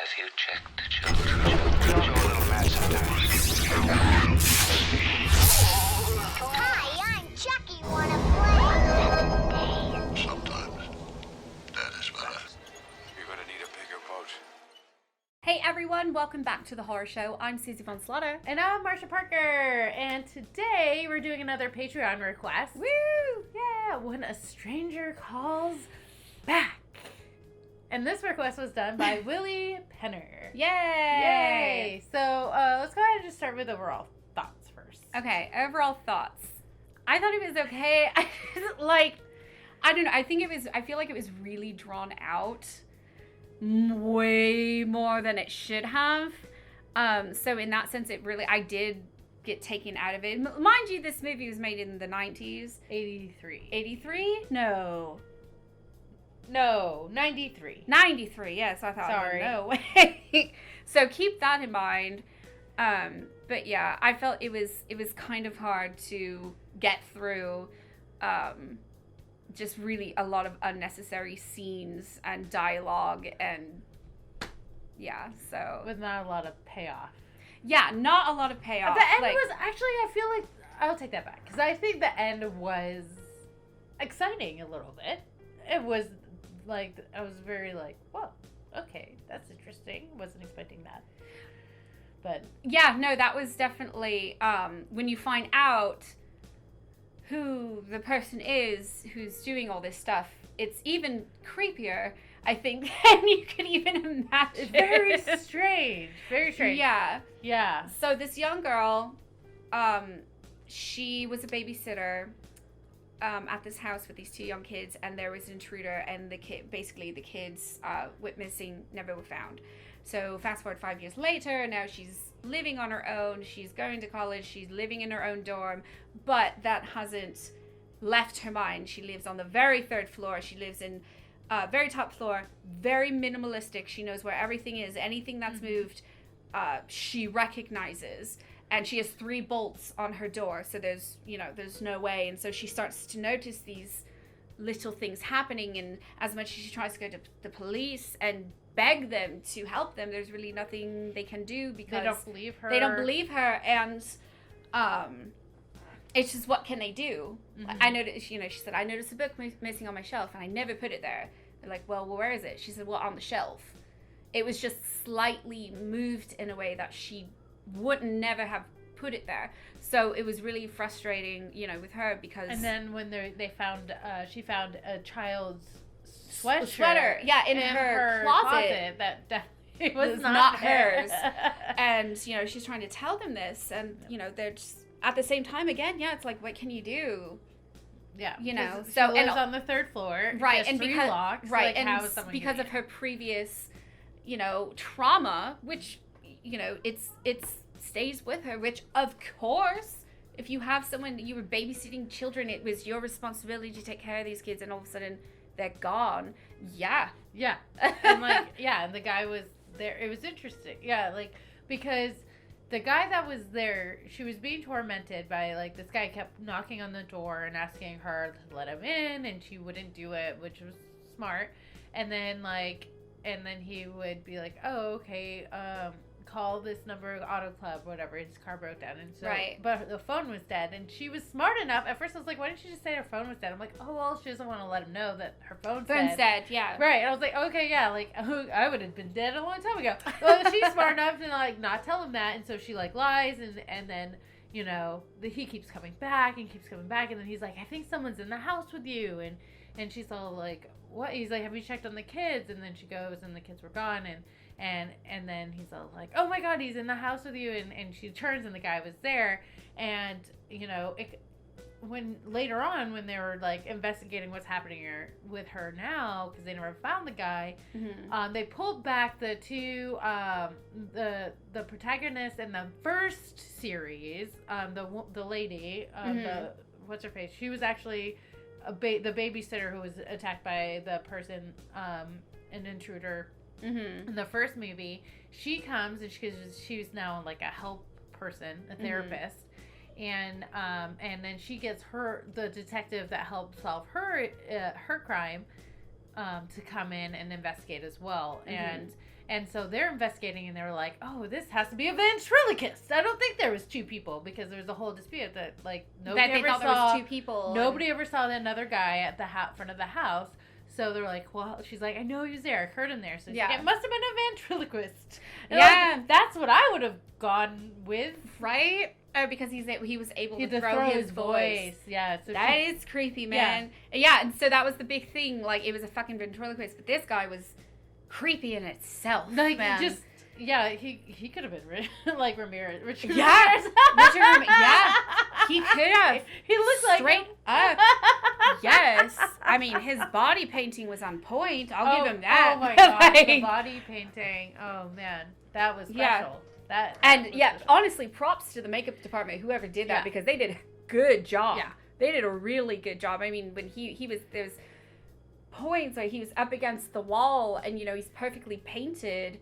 Have you checked the children? You're a little mad sometimes. Hi, I'm Chucky. Wanna play? Sometimes that is better. You're gonna need a bigger boat. Hey everyone, welcome back to the horror show. I'm Susie von Slaughter. And I'm Marcia Parker, and today we're doing another Patreon request. Woo! Yeah, when a stranger calls back. And this request was done by Willie Penner. Yay! Yay! So let's go ahead and just start with overall thoughts first. Okay, overall thoughts. I thought it was okay. I don't know. I feel like it was really drawn out. Way more than it should have. So in that sense, I did get taken out of it. Mind you, this movie was made in the 90s. 83. 83? No, 93. 93, yes, I thought. Sorry. No way. So keep that in mind. But yeah, I felt it was kind of hard to get through. Just really a lot of unnecessary scenes and dialogue, and yeah, so With not a lot of payoff. yeah, not a lot of payoff. The end was actually, I feel like, I'll take that back, because I think the end was exciting a little bit. It was like, I was very like, whoa, okay, that's interesting. Wasn't expecting that. But yeah, no, that was definitely when you find out who the person is who's doing all this stuff, it's even creepier, I think, than you could even imagine. very strange. Very strange. Yeah. Yeah. So this young girl, she was a babysitter at this house with these two young kids, and there was an intruder, and the kids went missing, never were found. So fast forward 5 years later, now she's living on her own, she's going to college, she's living in her own dorm, but that hasn't left her mind. She lives on the very third floor, she lives in very top floor, very minimalistic. She knows where everything is, anything that's moved, she recognizes. And she has 3 bolts on her door, so there's no way. And so she starts to notice these little things happening, and as much as she tries to go to the police and beg them to help them, there's really nothing they can do because They don't believe her. And it's just, what can they do? Mm-hmm. I noticed, she said, I noticed a book missing on my shelf, and I never put it there. They're like, well, where is it? She said, well, on the shelf. It was just slightly moved in a way that she would never have put it there. So it was really frustrating, with her, because... And then when she found a child's sweater, yeah, in her closet. That definitely was not there. hers. And, she's trying to tell them this, and, they're just... At the same time, again, yeah, it's like, what can you do? Yeah. So she lives on the third floor. Right, and because 3 locks. right, Like, and how is someone because gonna of her previous, trauma, which, it stays with her. Which, of course, if you have someone, you were babysitting children, it was your responsibility to take care of these kids, and all of a sudden they're gone. Yeah. Yeah. And and the guy was there. It was interesting. Yeah, because the guy that was there, she was being tormented by, this guy kept knocking on the door and asking her to let him in, and she wouldn't do it, which was smart. And then, he would be like, oh, okay, call this number, Auto Club, whatever. His car broke down, and so, right. But the phone was dead, and she was smart enough. At first, I was like, why didn't she just say her phone was dead? I'm like, oh, well, she doesn't want to let him know that her phone's dead. Yeah. Right. And I was like, okay, yeah, I would have been dead a long time ago. Well, she's smart enough to not tell him that, and so she lies, and then he keeps coming back, and then he's like, I think someone's in the house with you, and she's all like, what? He's like, have you checked on the kids? And then she goes, and the kids were gone, and then he's all like, oh my god, he's in the house with you, and she turns, and the guy was there, and when later on, when they were investigating what's happening with her now, because they never found the guy, they pulled back the two the protagonist in the first series, the lady, the what's her face, she was actually the babysitter who was attacked by the person, an intruder. In the first movie, she comes, and she was now a help person, a therapist, and then she gets the detective that helped solve her crime to come in and investigate as well, And so they're investigating, and they were like, "Oh, this has to be a ventriloquist." I don't think there was 2 people because there was a whole dispute that like nobody That they ever thought saw. there was 2 people. Nobody ever saw another guy at the front of the house. So they're like, "Well," she's like, "I know he was there. I heard him there." So she's like, it must have been a ventriloquist. And like, that's what I would have gone with, right? Oh, because he was able He to had throw his voice. Yeah, so That is creepy, man. Yeah, and so that was the big thing. Like, it was a fucking ventriloquist, but this guy was creepy in itself. like man. just he could have been like Ramirez. Richard Yeah. Ramirez. Richard Ramirez, yeah. He could have. He looked like Straight him. up. Yes. I mean, his body painting was on point. I'll give him that. Oh my god, the Like, body painting. Oh man, that was special. Yeah. That and was yeah, special. honestly, props to the makeup department, whoever did that, Yeah. because they did a good job. Yeah. They did a really good job. I mean, when he was, there's points where he was up against the wall and, you know, he's perfectly painted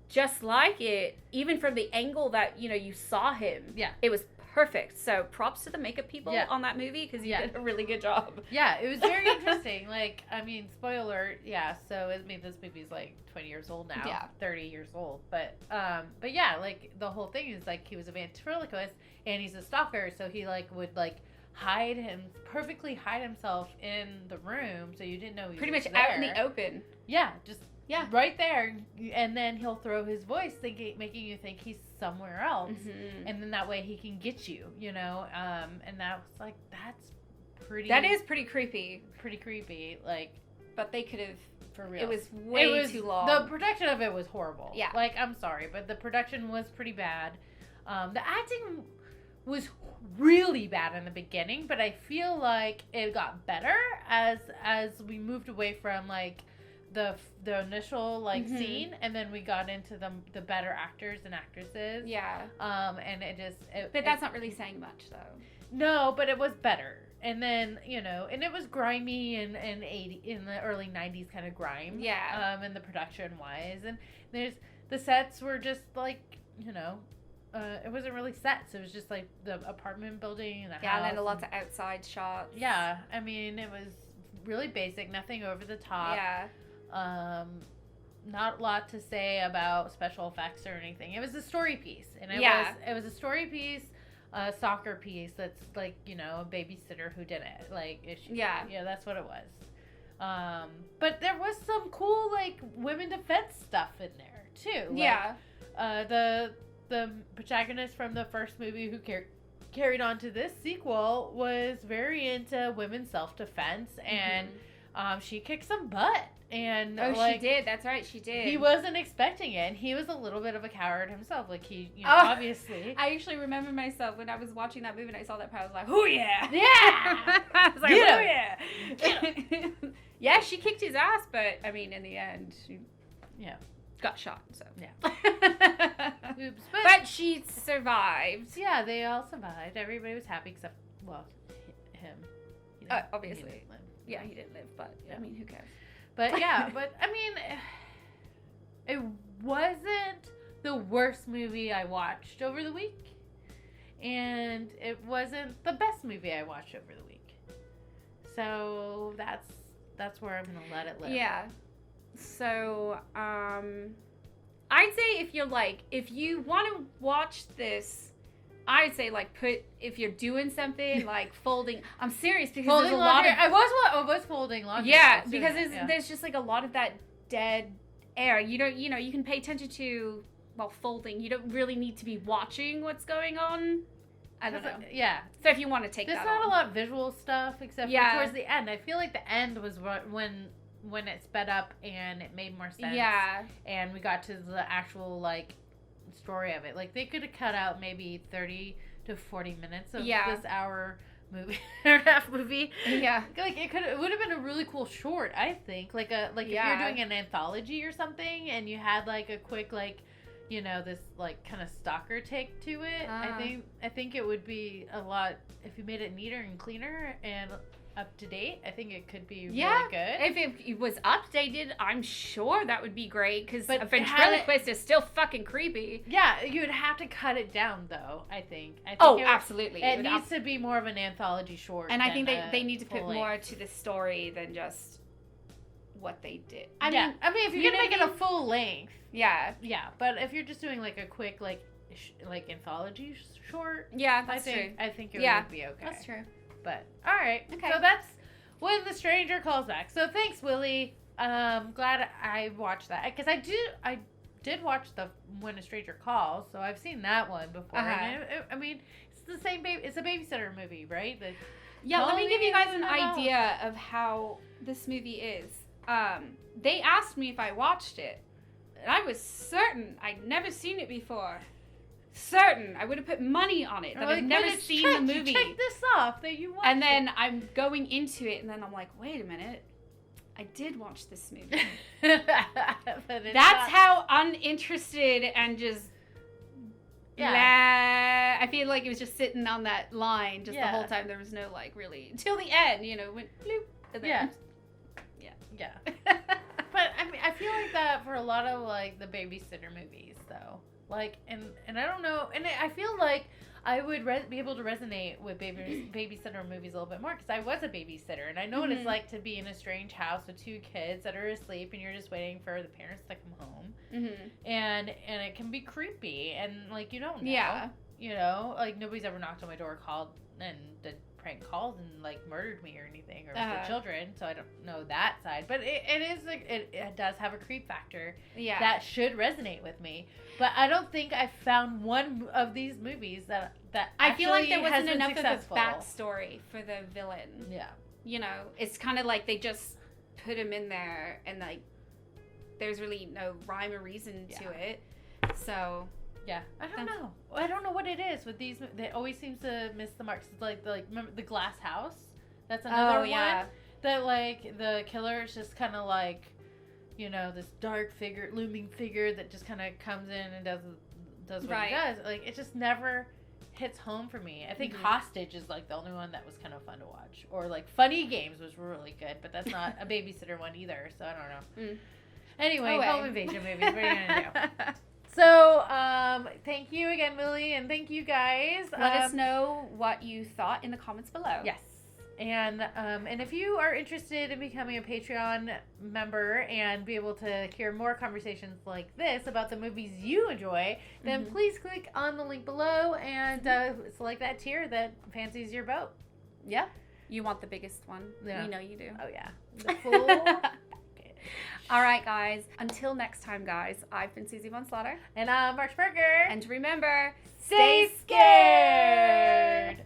just like it, even from the angle that, you know, you saw him. Yeah. It was perfect. So props to the makeup people Yeah. on that movie, because you Yeah. did a really good job. Yeah, it was very interesting. Like, I mean, spoiler alert, yeah, so I mean, this movie's like 20 years old now. Yeah. 30 years old. But yeah, like, the whole thing is, like, he was a ventriloquist, and he's a stalker, so he, like, would, like, perfectly hide himself in the room, so you didn't know he Pretty was much there. out in the open. Yeah, just Yeah. right there, and then he'll throw his voice, making you think he's somewhere else, Mhm. and then that way he can get you, you know. And that was like, that's pretty. That is pretty creepy, pretty creepy. Like, but they could have, for real, it was way too long. The production of it was horrible. Yeah. Like, I'm sorry, but the production was pretty bad. The acting was really bad in the beginning, but I feel like it got better as we moved away from like the initial like Mhm. scene, and then we got into the better actors and actresses. Yeah. And But that's not really saying much, though. no, but it was better. And then, you know, and it was grimy and in the early 90s kind of grime. Yeah. And the production wise, and the sets were just like, you know, it wasn't really sets. It was just like the apartment building and the Yeah, house. and then lots of outside shots. Yeah, I mean, it was really basic, nothing over the top. Yeah. Not a lot to say about special effects or anything. It was a story piece, and it was a story piece, a soccer piece that's like, you know, a babysitter who did it. Like, yeah, that's what it was. But there was some cool like women defense stuff in there too. Like, Yeah. The protagonist from the first movie who carried on to this sequel was very into women's self-defense, and she kicked some butt. And like, she did. That's right, she did. he wasn't expecting it, and he was a little bit of a coward himself. Like, he, you know, Oh. obviously. I actually remember myself when I was watching that movie and I saw that part. I was like, "Oh yeah, Yeah! I was like, Get "Oh yeah." Yeah, she kicked his ass, but I mean, in the end, she Yeah. got shot. So Yeah. Oops. but she survived. Yeah, they all survived. Everybody was happy except, well, him. He didn't- Obviously. he didn't live. Yeah, he didn't live, but I mean, who cares? But yeah, but I mean, it wasn't the worst movie I watched over the week, and it wasn't the best movie I watched over the week. So that's where I'm gonna let it live. Yeah. So, I'd say if you want to watch this, I'd say if you're doing something like folding. I'm serious, because Folding there's a lot laundry. of I was folding laundry. yeah, I was doing because it, there's just like a lot of that dead air. You can pay attention to while folding. You don't really need to be watching what's going on. I don't know. Yeah. So if you want to take There's that not on. a lot of visual stuff except Yeah. for towards the end. I feel like the end was when it sped up and it made more sense. Yeah. And we got to the actual like story of it. Like, they could have cut out maybe 30 to 40 minutes of this hour movie half movie. Yeah. Like, it would have been a really cool short, I think. Like if you're doing an anthology or something and you had like a quick like, you know, this like kind of stalker take to it. I think it would be a lot if you made it neater and cleaner and up to date. I think it could be really good. If it was updated, I'm sure that would be great, because But a ventriloquist is still fucking creepy. Yeah, you would have to cut it down though, I think. Absolutely. It needs to be more of an anthology short. And I think than they need to put full more length. to the story than just what they did. I mean, if you're you gonna know make what it a full length, yeah. but if you're just doing like a quick like anthology short, Yeah, that's I true. think it Yeah, would be okay. That's true. But all right, Okay. so that's When the Stranger Calls Back. So thanks, Willie. Glad I watched that because I did watch the When a Stranger Calls, so I've seen that one before. Uh-huh. And I mean, it's the same It's a babysitter movie, right? Yeah, let me give you guys an Colony, idea of how this movie is. They asked me if I watched it, and I was certain I'd never seen it before. Certain. I would have put money on it that I've never seen the movie. Check this off that you watched. And then I'm going into it, and then I'm like, wait a minute. I did watch this movie. That's how uninterested and just... Yeah. I feel like it was just sitting on that line just the whole time. There was no, like, really... Till the end, went bloop. And then, Yeah. But, I mean, I feel like that for a lot of, like, the babysitter movies, though. Like, and I don't know... And I feel like I would be able to resonate with babysitter movies a little bit more because I was a babysitter and I know what it's like to be in a strange house with two kids that are asleep and you're just waiting for the parents to come home. And it can be creepy and like you don't know. Yeah. Like nobody's ever knocked on my door, called and did prank calls and like murdered me or anything or with the children, so I don't know that side. But it is like it does have a creep factor that should resonate with me. But I don't think I found one of these movies that I feel like there has wasn't been enough successful. of a backstory for the villain. Yeah. It's kind of like they just put him in there and like there's really no rhyme or reason to it. So yeah, I don't know. I don't know what it is with these. They always seem to miss the marks. Like remember the Glass House? That's another one. That like the killer is just kind of like, this dark figure, looming figure that just kind of comes in and does what he does. Like it just never hits home for me. I think Hostage is like the only one that was kind of fun to watch. Or like Funny Games was really good, but that's not a babysitter one either. So I don't know. Anyway, home invasion movies. What are you gonna do? So, thank you again, Millie, and thank you guys. Let us know what you thought in the comments below. Yes. And if you are interested in becoming a Patreon member and be able to hear more conversations like this about the movies you enjoy, then please click on the link below and select that tier that fancies your boat. Yeah. You want the biggest one. Yeah. We know you do. Oh, yeah. The full... All right, guys. Until next time, guys, I've been Susie Von Slaughter. And I'm March Berger. And remember, stay scared!